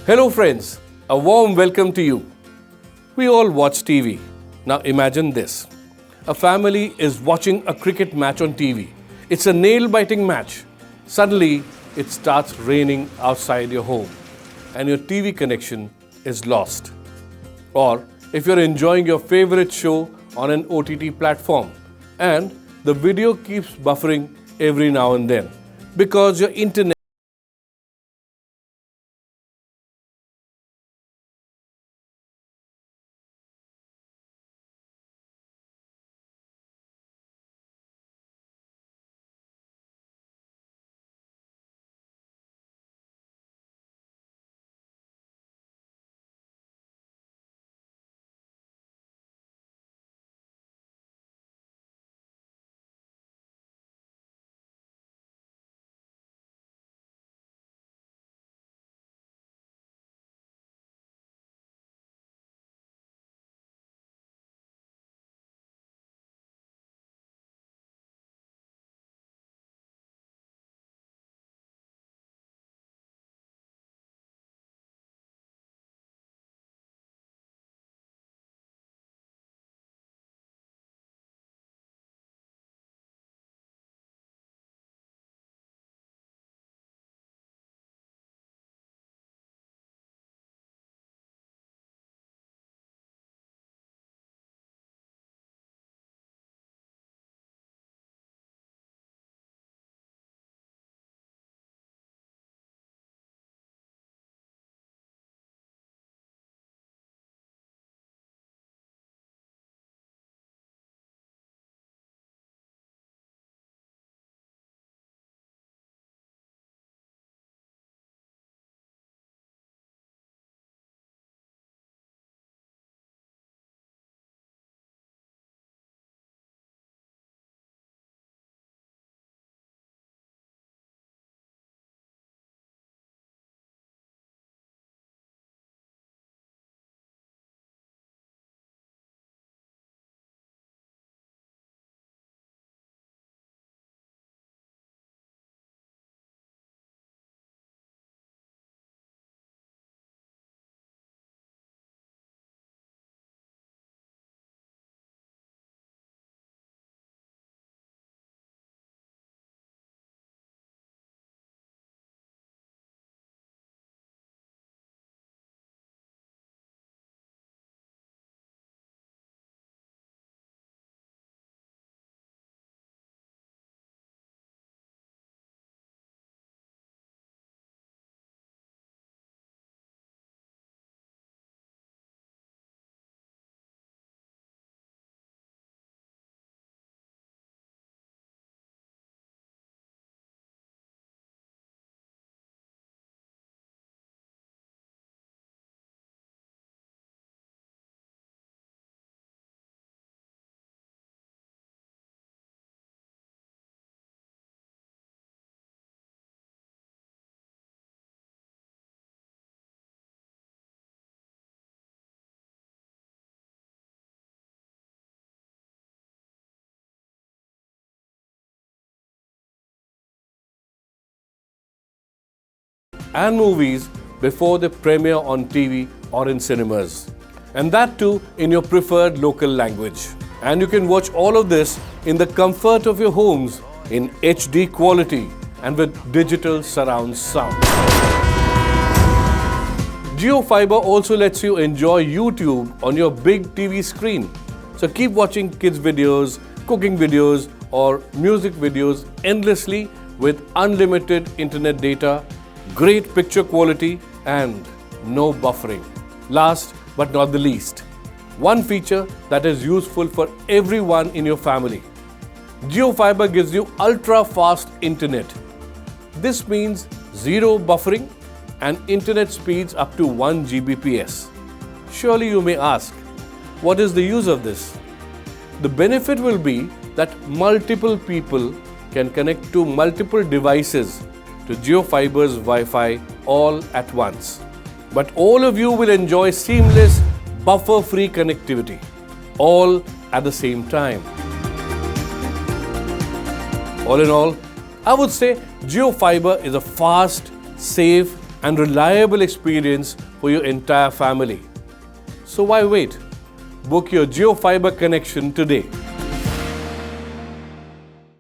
Hello friends, a warm welcome to you. We all watch TV. Now imagine this. A family is watching a cricket match on TV. It's a nail-biting match. Suddenly, it starts raining outside your home and your TV connection is lost. Or if you're enjoying your favorite show on an OTT platform and the video keeps buffering every now and then because your internet and movies before they premiere on TV or in cinemas. And that too in your preferred local language. And you can watch all of this in the comfort of your homes in HD quality and with digital surround sound. JioFiber also lets you enjoy YouTube on your big TV screen. So keep watching kids videos, cooking videos or music videos endlessly with unlimited internet data, great picture quality and no buffering. Last but not the least, one feature that is useful for everyone in your family. JioFiber gives you ultra-fast internet. This means zero buffering and internet speeds up to 1 Gbps. Surely you may ask, what is the use of this? The benefit will be that multiple people can connect to multiple devices to JioFiber's Wi-Fi all at once. But all of you will enjoy seamless, buffer-free connectivity, all at the same time. All in all, I would say JioFiber is a fast, safe, and reliable experience for your entire family. So why wait? Book your JioFiber connection today.